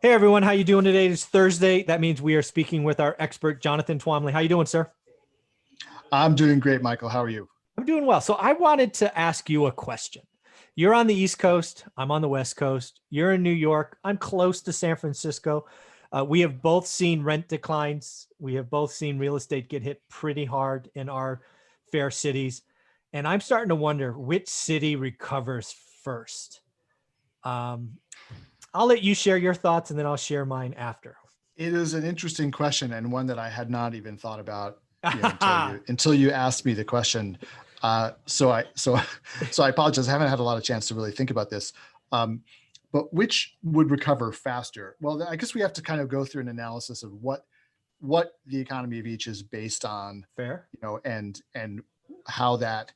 Hey everyone, how you doing today? It's Thursday. That means we are speaking with our expert, Jonathan Twomley. How you doing, sir? I'm doing great, Michael. How are you? I'm doing well. So I wanted to ask you a question. You're on the East Coast. I'm on the West Coast. You're in New York. I'm close to San Francisco. We have both seen rent declines. We have both seen real estate get hit pretty hard in our fair cities. And I'm starting to wonder which city recovers first. Um, I'll let you share your thoughts and then I'll share mine after. It is an interesting question and one that I had not even thought about, until you asked me the question. So I apologize. I haven't had a lot of chance to really think about this. But which would recover faster? Well, I guess we have to kind of go through an analysis of what the economy of each is based on, Fair. and how that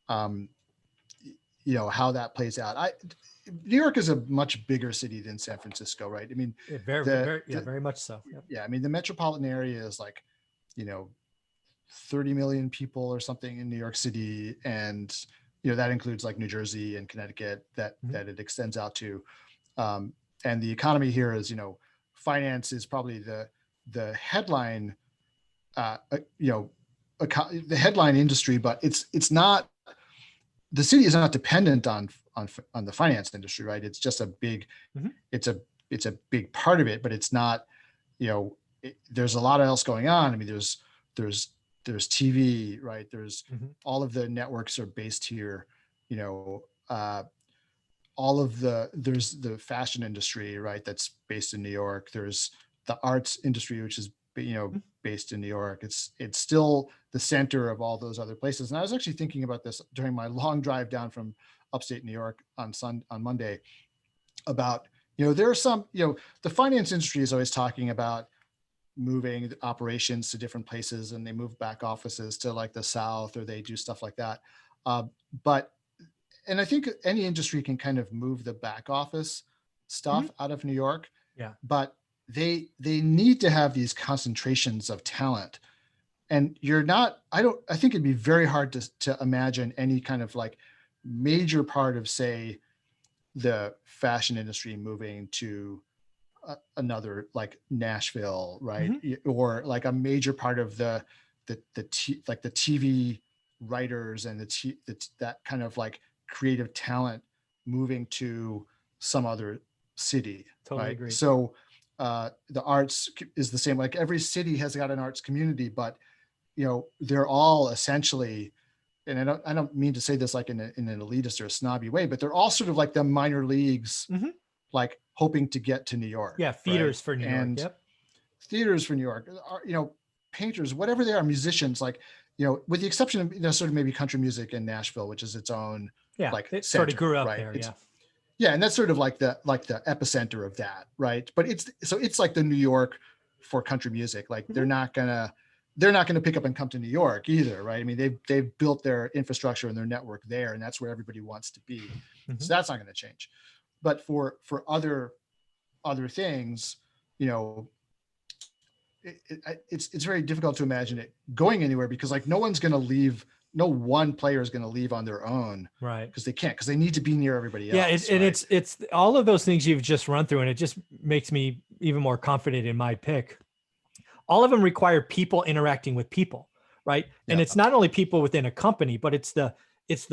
um, how that plays out. New York is a much bigger city than San Francisco, right? I mean, Yeah, very, the, very, yeah, the very much so. Yep. yeah, I mean, the metropolitan area is like, you know, 30 million people or something in New York City, and that includes like New Jersey and Connecticut Mhm. that it extends out to. And the economy here is, finance is probably the headline, uh, uh, you know, the headline industry, but it's not. The city is not dependent on the finance industry, right? It's just a big, Mhm. it's a it's a big part of it, but it's not. There's a lot else going on. I mean, there's there's TV, right? There's Mhm. all of the networks are based here. You know, all of there's the fashion industry, right? That's based in New York. There's the arts industry, which is Mhm. based in New York. It's still the center of all those other places. And I was actually thinking about this during my long drive down from upstate New York on Monday about, there are some, the finance industry is always talking about moving operations to different places, and they move back offices to like the South, or they do stuff like that. Uh, but and I think any industry can kind of move the back office Mhm. stuff out of New York, Yeah. but they need to have these concentrations of talent. And you're not, I think it'd be very hard to imagine any kind of like major part of, say, the fashion industry moving to another like Nashville, right? Mhm. Or like a major part of like the TV writers and that kind of like creative talent moving to some other city, Totally right? agree. So the arts is the same. Like every city has got an arts community, but they're all essentially, and I don't mean to say this like in an elitist or a snobby way, but they're all sort of like the minor leagues, Mhm. like hoping to get to New York, Yeah, right? feeders for New York. And Yep. theaters for New York, painters, whatever they are, musicians, like, with the exception of, sort of maybe country music in Nashville, which is its own Yeah, like it sort of center, grew up right? there. It's Yeah. yeah, and that's sort of like the epicenter of that, right? But it's like the New York for country music. Like Mhm. they're not gonna pick up and come to New York either, right? I mean, they've built their infrastructure and their network there, and that's where everybody wants to be. Mhm. So that's not gonna change. But for other things, you know, it's very difficult to imagine it going anywhere, because like no one's going to leave. No one player is going to leave on their own, Right. because they can't, because they need to be near everybody Yeah, else, and right? it's all of those things you've just run through, and it just makes me even more confident in my pick. All of them require people interacting with people, right? And Yeah, it's not only people within a company, but it's the it's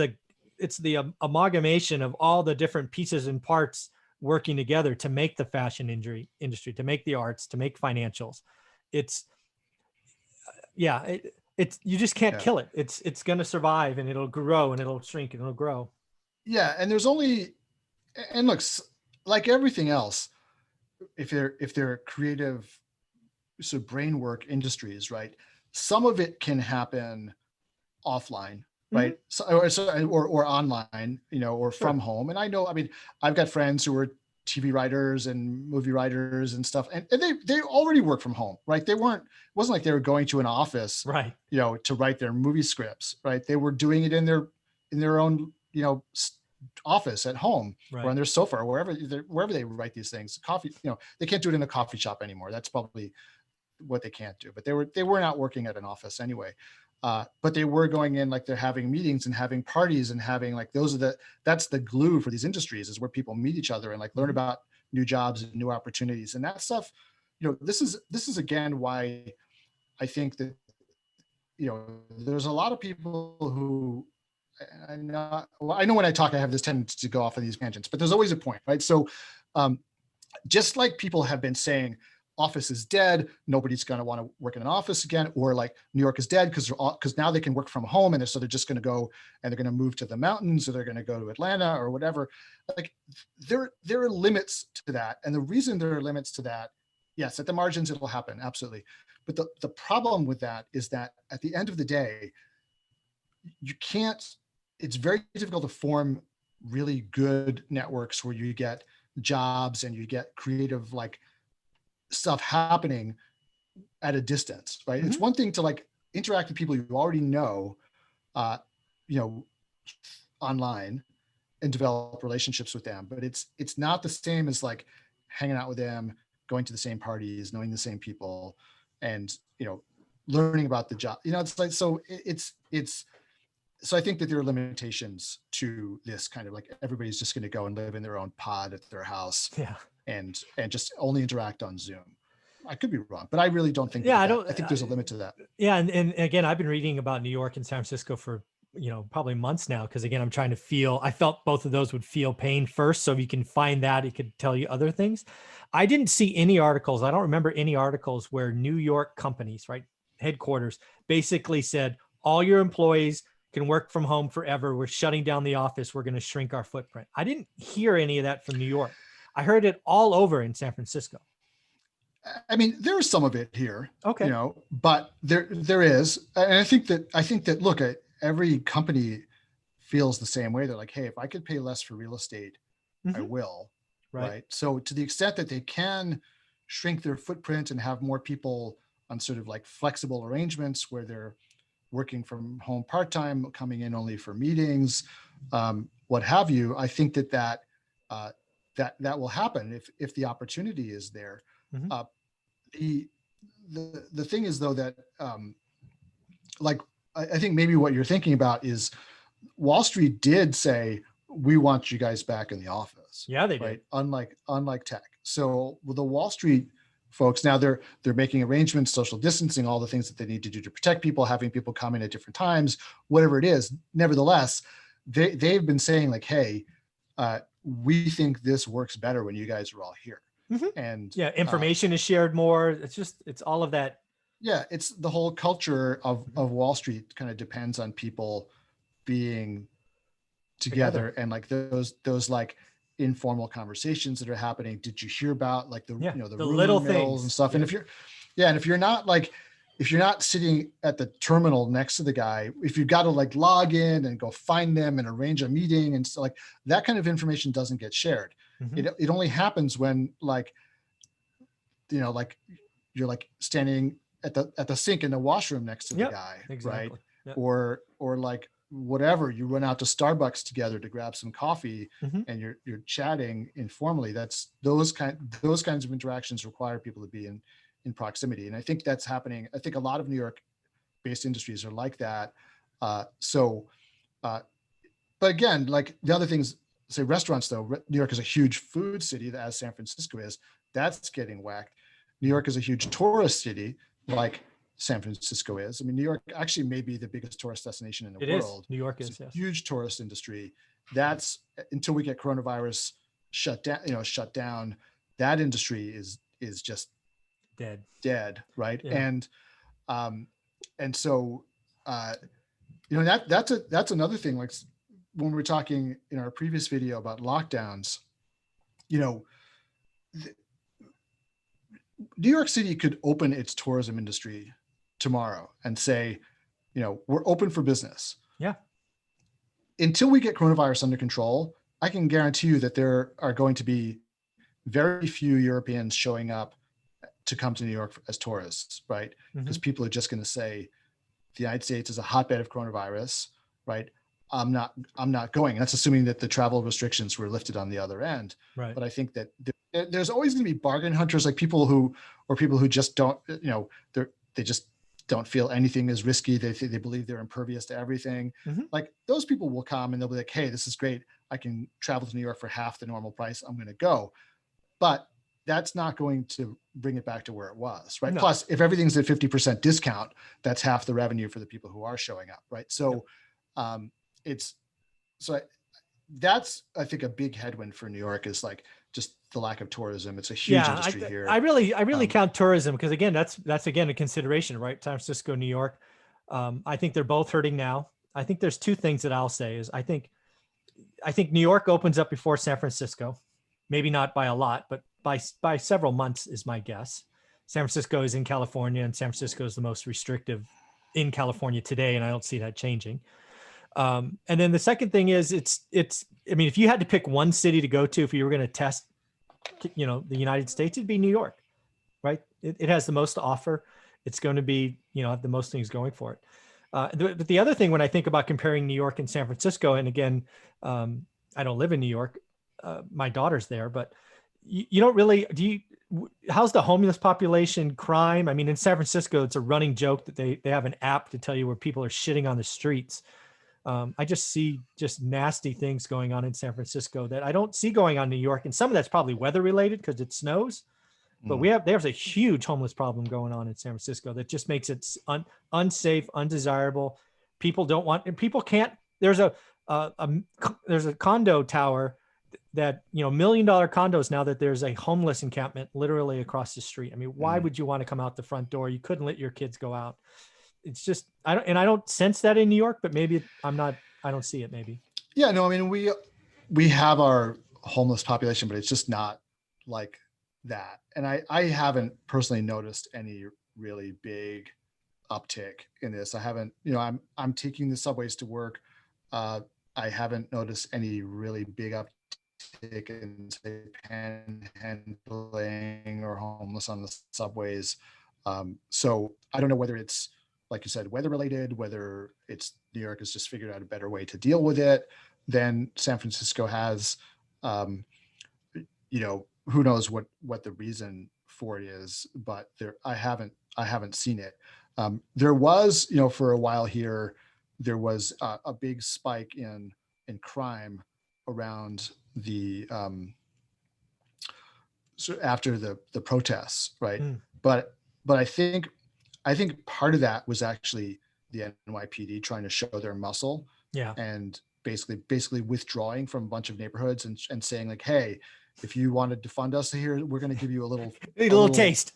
the amalgamation of all the different pieces and parts working together to make the fashion industry, to make the arts, to make financials. It's yeah, it's you just can't yeah, kill it. It's going to survive, and it'll grow and it'll shrink and it'll grow. yeah. And there's only, and look, like everything else, if they're creative, so brain work industries, right? Some of it can happen offline, Mhm. right? Or online, or from Sure. home. And I know, I mean, I've got friends who are TV writers and movie writers and stuff, and they already work from home, right? It wasn't like they were going to an office, Right. to write their movie scripts, right? They were doing it in their own, office at home, or on Right. their sofa, or wherever they write these things. Coffee, they can't do it in a coffee shop anymore. That's probably what they can't do, but they were not working at an office anyway. But they were going in, like they're having meetings and having parties and having like that's the glue for these industries, is where people meet each other and like learn Mhm. about new jobs and new opportunities. And that stuff, this is again why I think that, there's a lot of people who, I know when I talk, I have this tendency to go off on these tangents, but there's always a point, right? So just like people have been saying, office is dead, nobody's going to want to work in an office again, or like New York is dead because now they can work from home, and they're just going to go and they're going to move to the mountains, or they're going to go to Atlanta or whatever. Like there are limits to that. And the reason there are limits to that, yes, at the margins, it'll happen. Absolutely. But the problem with that is that at the end of the day, it's very difficult to form really good networks where you get jobs and you get creative like stuff happening at a distance, right? It's one thing to like interact with people you already know, online and develop relationships with them, but it's not the same as like hanging out with them, going to the same parties, knowing the same people, and learning about the job. It's like, so so I think that there are limitations to this kind of like everybody's just going to go and live in their own pod at their house, and just only interact on Zoom. I could be wrong, but I really don't think. I think there's a limit to that. Yeah, and again, I've been reading about New York and San Francisco for probably months now, because again, I'm trying to I felt both of those would feel pain first. So if you can find that, it could tell you other things. I didn't see any articles. I don't remember any articles where New York companies, right, headquarters, basically said all your employees can work from home forever. We're shutting down the office. We're going to shrink our footprint. I didn't hear any of that from New York. I heard it all over in San Francisco. I mean, there is some of it here, okay, but there is. And I think that look, every company feels the same way. They're like, hey, if I could pay less for real estate, I will. Right. So to the extent that they can shrink their footprint and have more people on sort of like flexible arrangements where they're working from home part-time, coming in only for meetings, what have you, I think that will happen if the opportunity is there. The thing is though that like I think maybe what you're thinking about is Wall Street did say we want you guys back in the office. Yeah, they did. Unlike tech. So with the Wall Street folks, now they're making arrangements, social distancing, all the things that they need to do to protect people, having people come in at different times, whatever it is. Nevertheless, they've been saying like, hey, we think this works better when you guys are all here. And information is shared more. It's all of that. Yeah, it's the whole culture of Wall Street kind of depends on people being together and like those like informal conversations that are happening. Did you hear about like the little things and stuff? And if you're not sitting at the terminal next to the guy, if you've got to like log in and go find them and arrange a meeting and so like that kind of information doesn't get shared. It only happens when like like you're like standing at the sink in the washroom next to the guy, right? Yep. Or like whatever, you run out to Starbucks together to grab some coffee and you're chatting informally. That's those kinds of interactions require people to be in proximity. And I think that's happening. I think a lot of New York based industries are like that. But again, like the other things, say restaurants though, New York is a huge food city as San Francisco is, that's getting whacked. New York is a huge tourist city like San Francisco is. I mean, New York actually may be the biggest tourist destination in the world. New York is, yes. Huge tourist industry. That's until we get coronavirus shut down, that industry is just dead. Right. Yeah. And so, that's another thing. Like when we were talking in our previous video about lockdowns, New York City could open its tourism industry tomorrow and say, we're open for business. Yeah. Until we get coronavirus under control, I can guarantee you that there are going to be very few Europeans showing up to come to New York as tourists, right? Because people are just going to say, the United States is a hotbed of coronavirus, right? I'm not going. That's assuming that the travel restrictions were lifted on the other end. Right. But I think that there's always going to be bargain hunters, like people who just don't, they just don't feel anything is risky. They believe they're impervious to everything. Like those people will come and they'll be like, hey, this is great. I can travel to New York for half the normal price. I'm going to go. but that's not going to bring it back to where it was, right? No. Plus, if everything's at 50% discount, that's half the revenue for the people who are showing up, right? So it's, so I, that's, I think, a big headwind for New York is like just the lack of tourism. It's a huge industry here. I really count tourism because again, that's again a consideration, right? San Francisco, New York. I think they're both hurting now. I think there's two things that I'll say is I think New York opens up before San Francisco, maybe not by a lot, but by several months is my guess. San Francisco is in California, and San Francisco is the most restrictive in California today, and I don't see that changing. And then the second thing is it's, I mean, if you had to pick one city to go to, if you were going to test, you know, the United States, it'd be New York, right? It has the most to offer. It's going to be, you know, have the most things going for it. But the other thing when I think about comparing New York and San Francisco, and again, I don't live in New York. My daughter's there, but you don't really, how's the homeless population, crime? I mean, in San Francisco, it's a running joke that they have an app to tell you where people are shitting on the streets. I just see just nasty things going on in San Francisco that I don't see going on in New York. And some of that's probably weather related because it snows, but there's a huge homeless problem going on in San Francisco that just makes it unsafe, undesirable. People don't want, and people can't, there's a condo tower that, you know, $1 million condos now that there's a homeless encampment literally across the street. I mean, why would you want to come out the front door? You couldn't let your kids go out. It's just, I don't sense that in New York, but maybe I don't see it maybe. Yeah, no, I mean, we have our homeless population, but it's just not like that. And I haven't personally noticed any really big uptick in this. I haven't, you know, I'm taking the subways to work. I haven't noticed any really big uptick in, say, panhandling or homeless on the subways. So I don't know whether it's, like you said, weather related, whether it's New York has just figured out a better way to deal with it than San Francisco has. You know, who knows what the reason for it is, but I haven't seen it. There was, you know, for a while here, there was a big spike in crime around the so after the protests, right? But I think part of that was actually the NYPD trying to show their muscle, and basically withdrawing from a bunch of neighborhoods and saying like, hey, if you want to defund us here, we're going to give you a little taste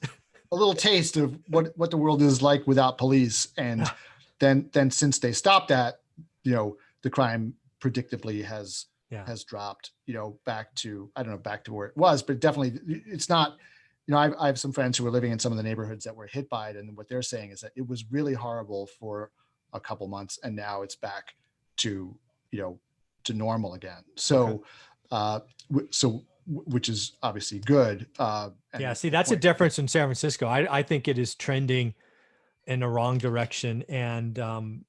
of what the world is like without police. And then since they stopped that, you know, the crime predictably has dropped, you know, back to where it was, but definitely it's not, you know, I have some friends who are living in some of the neighborhoods that were hit by it. And what they're saying is that it was really horrible for a couple months. And now it's back to, you know, to normal again. So, which is obviously good. See, that's a difference in San Francisco. I think it is trending in the wrong direction. And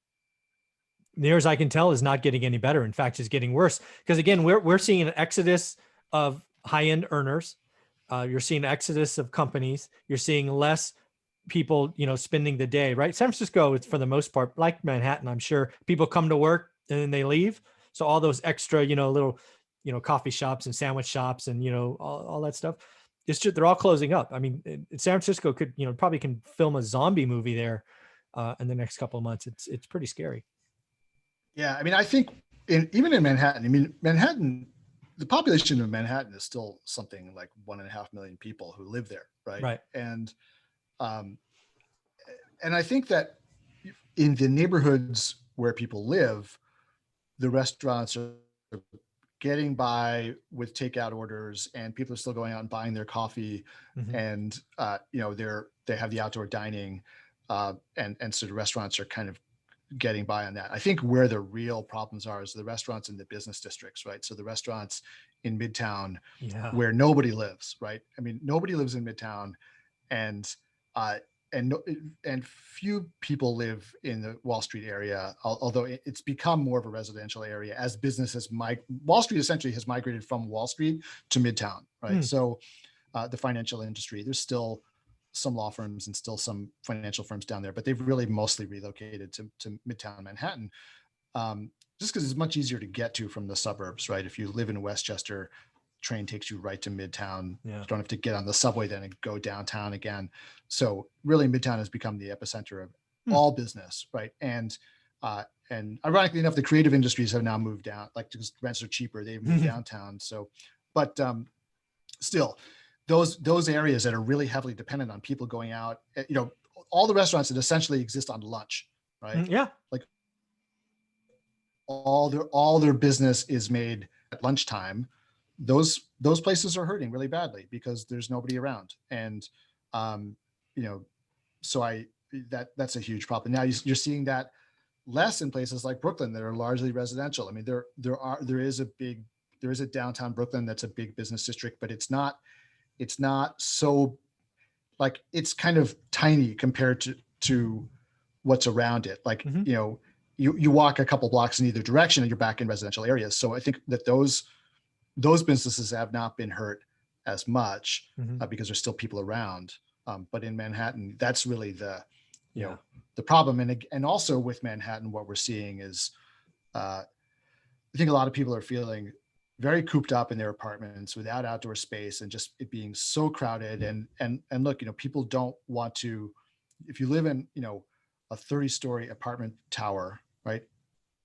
near as I can tell is not getting any better. In fact, it's getting worse. Because again, we're seeing an exodus of high-end earners. You're seeing an exodus of companies. You're seeing less people, you know, spending the day, right? San Francisco, it's for the most part, like Manhattan, I'm sure people come to work and then they leave. So all those extra, you know, little, you know, coffee shops and sandwich shops and, you know, all that stuff, it's just, they're all closing up. I mean, San Francisco could, you know, probably can film a zombie movie there in the next couple of months. It's pretty scary. Yeah. I mean, I think even in Manhattan, the population of Manhattan is still something like 1.5 million people who live there. Right. And I think that in the neighborhoods where people live, the restaurants are getting by with takeout orders and people are still going out and buying their coffee and, you know, they have the outdoor dining and so the restaurants are kind of getting by on that. I think where the real problems are is the restaurants in the business districts, right? So the restaurants in Midtown where nobody lives, right? I mean, nobody lives in Midtown and few people live in the Wall Street area, although it's become more of a residential area as businesses. Wall Street essentially has migrated from Wall Street to Midtown, right? So the financial industry, there's still some law firms and still some financial firms down there, but they've really mostly relocated to Midtown Manhattan, just because it's much easier to get to from the suburbs, right? If you live in Westchester, train takes you right to Midtown. Yeah. You don't have to get on the subway then and go downtown again. So really Midtown has become the epicenter of all business, right? And ironically enough, the creative industries have now moved down, like because rents are cheaper, they've moved downtown. So, but still, those areas that are really heavily dependent on people going out, all the restaurants that essentially exist on lunch, right? Yeah. Like all their business is made at lunchtime. Those places are hurting really badly because there's nobody around. And so that's a huge problem. Now you're seeing that less in places like Brooklyn that are largely residential. I mean, there is a downtown Brooklyn that's a big business district, but it's not so, like, it's kind of tiny compared to what's around it. Like, you walk a couple blocks in either direction and you're back in residential areas. So I think that those businesses have not been hurt as much because there's still people around. But in Manhattan, that's really the problem. And also with Manhattan, what we're seeing is, I think a lot of people are feeling very cooped up in their apartments without outdoor space and just it being so crowded. And look, people don't want to, if you live in, a 30-story apartment tower, right?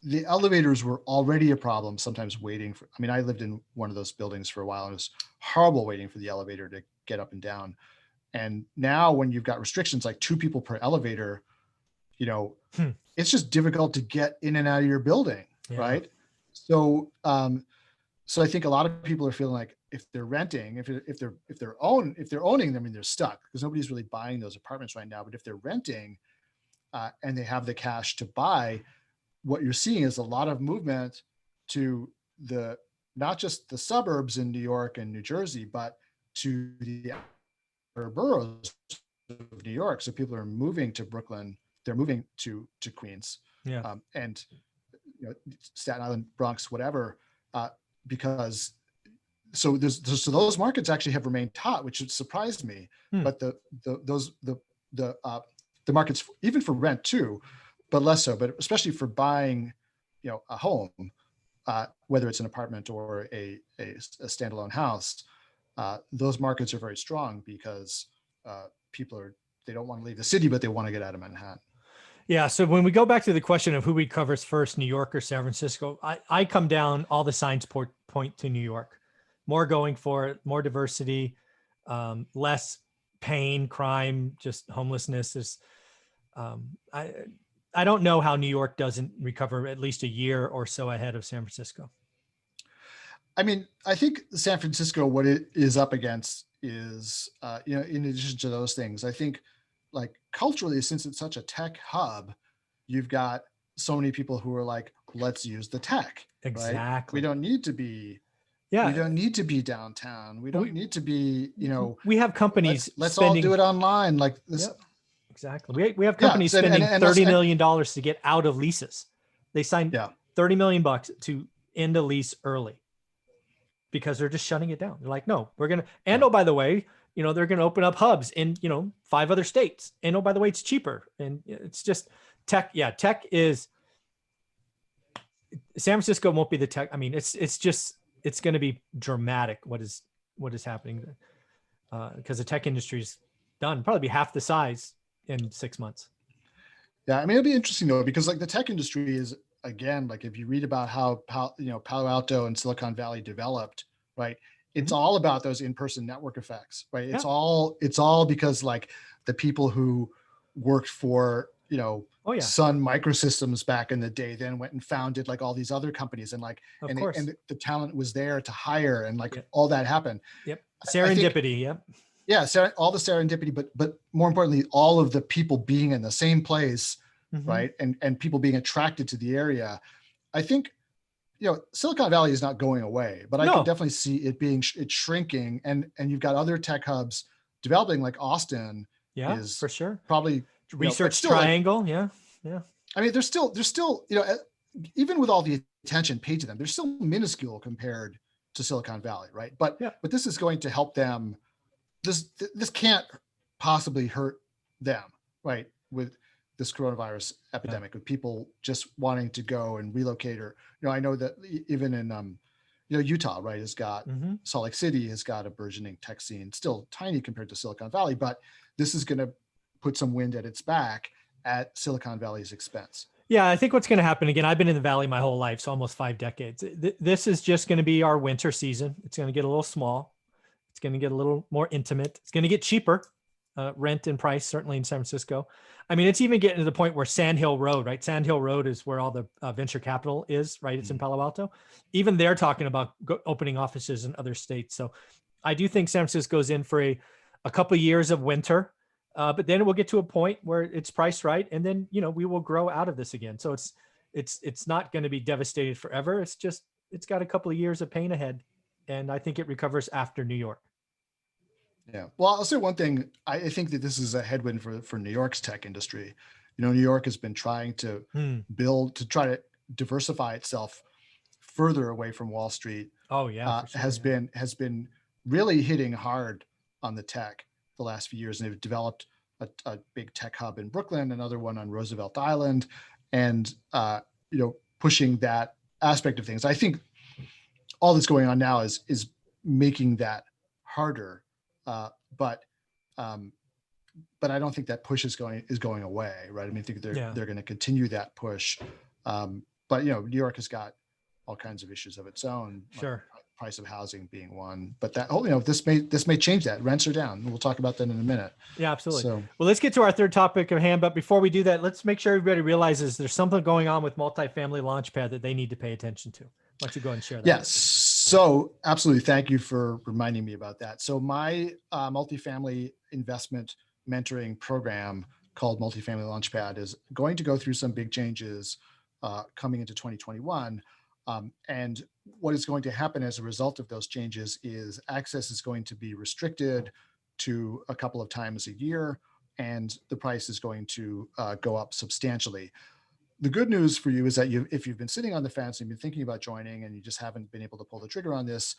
The elevators were already a problem, sometimes waiting for, I lived in one of those buildings for a while and it was horrible waiting for the elevator to get up and down. And now when you've got restrictions like 2 people per elevator, it's just difficult to get in and out of your building. Right. So, so I think a lot of people are feeling like if they're renting, if they're owning them, they're stuck because nobody's really buying those apartments right now. But if they're renting and they have the cash to buy, what you're seeing is a lot of movement to not just the suburbs in New York and New Jersey, but to the boroughs of New York. So people are moving to Brooklyn, they're moving to Queens, and Staten Island, Bronx, whatever, because so those markets actually have remained hot, which surprised me. But the markets even for rent too, but less so. But especially for buying, a home, whether it's an apartment or a standalone house, those markets are very strong because people they don't want to leave the city, but they want to get out of Manhattan. Yeah. So when we go back to the question of who we covers first, New York or San Francisco, I come down, all the signs point to New York. More going for it, more diversity, less pain, crime, just homelessness is. I don't know how New York doesn't recover at least a year or so ahead of San Francisco. I think San Francisco, what it is up against is, in addition to those things, I think like culturally, since it's such a tech hub, you've got so many people who are like, let's use the tech. Exactly. Right? We don't need to be, we don't need to be downtown. We don't need to be, we have companies. Let's all do it online. Like this. Yep. Exactly. We have companies spending $30 million to get out of leases. They signed $30 million to end a lease early because they're just shutting it down. They're like, no, we're going to, and oh, by the way, they're going to open up hubs in, 5 other states. And oh, by the way, it's cheaper. And it's just tech. Yeah. Tech is, San Francisco won't be the tech. It's going to be dramatic. What is happening because the tech industry is done, probably be half the size in 6 months. Yeah. It'll be interesting though, because like the tech industry is, again, like if you read about how Palo Alto and Silicon Valley developed, right? It's all about those in-person network effects, right? It's all because like the people who worked for, Sun Microsystems back in the day, then went and founded like all these other companies and like, and the talent was there to hire and like all that happened. Yep. Serendipity. Yep. Yeah. All the serendipity, but more importantly, all of the people being in the same place, right? And people being attracted to the area. I think, Silicon Valley is not going away, but I can definitely see it's shrinking. And you've got other tech hubs developing, like Austin. Yeah, is for sure. Probably Research Triangle. Like, yeah. There's still, even with all the attention paid to them, they're still minuscule compared to Silicon Valley, right? But this is going to help them. This can't possibly hurt them, right? With this coronavirus epidemic, with people just wanting to go and relocate, or I know that even in Utah, right, has got Mhm. Salt Lake City has got a burgeoning tech scene, still tiny compared to Silicon Valley, but this is going to put some wind at its back at Silicon Valley's expense. Yeah, I think what's going to happen again, I've been in the Valley my whole life, so almost 5 decades. This is just going to be our winter season. It's going to get a little small. It's going to get a little more intimate. It's going to get cheaper, rent and price, certainly in San Francisco. I mean, it's even getting to the point where Sand Hill Road, right? Sand Hill Road is where all the venture capital is, right? It's in Palo Alto. Even they're talking about opening offices in other states. So I do think San Francisco's in for a couple of years of winter, but then we'll get to a point where it's priced right, and then we will grow out of this again. So it's not going to be devastated forever. It's just it's got a couple of years of pain ahead, and I think it recovers after New York. Yeah. Well, I'll say one thing. I think that this is a headwind for New York's tech industry. New York has been trying to try to diversify itself further away from Wall Street. Oh yeah, for sure, has been really hitting hard on the tech the last few years, and they've developed a big tech hub in Brooklyn, another one on Roosevelt Island, and pushing that aspect of things. I think all that's going on now is making that harder. But I don't think that push is going away, right? I mean, I think they're going to continue that push. But New York has got all kinds of issues of its own. Sure. Like price of housing being one, but that this may change that. Rents are down. We'll talk about that in a minute. Yeah, absolutely. So, well, let's get to our third topic of hand. But before we do that, let's make sure everybody realizes there's something going on with multifamily launchpad that they need to pay attention to. Why don't you go ahead and share that? Yes. So absolutely. Thank you for reminding me about that. So my multifamily investment mentoring program called Multifamily Launchpad is going to go through some big changes coming into 2021. And what is going to happen as a result of those changes is access is going to be restricted to a couple of times a year, and the price is going to go up substantially. The good news for you is that if you've been sitting on the fence and you've been thinking about joining and you just haven't been able to pull the trigger on this,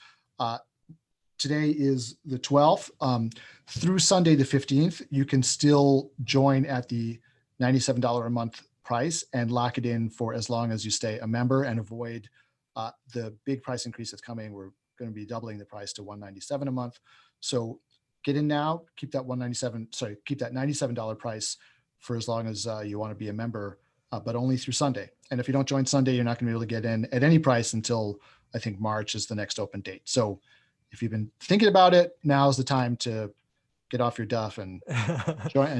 today is the 12th. Through Sunday the 15th, you can still join at the $97 a month price and lock it in for as long as you stay a member and avoid the big price increase that's coming. We're going to be doubling the price to $197 a month. So get in now, keep that $97 price for as long as you want to be a member, but only through Sunday. And if you don't join Sunday, you're not going to be able to get in at any price until I think March is the next open date. So if you've been thinking about it, now's the time to get off your duff and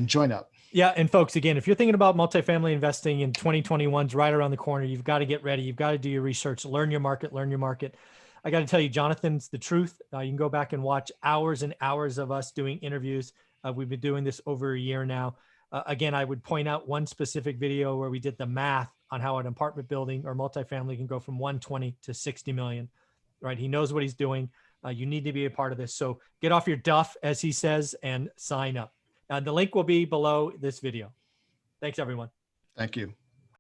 join up. Yeah. And folks, again, if you're thinking about multifamily investing in 2021's right around the corner, you've got to get ready. You've got to do your research, learn your market. I got to tell you, Jonathan's the truth. You can go back and watch hours and hours of us doing interviews. We've been doing this over a year now. Again, I would point out one specific video where we did the math on how an apartment building or multifamily can go from 120 to 60 million, right? He knows what he's doing. You need to be a part of this. So get off your duff, as he says, and sign up. The link will be below this video. Thanks, everyone. Thank you.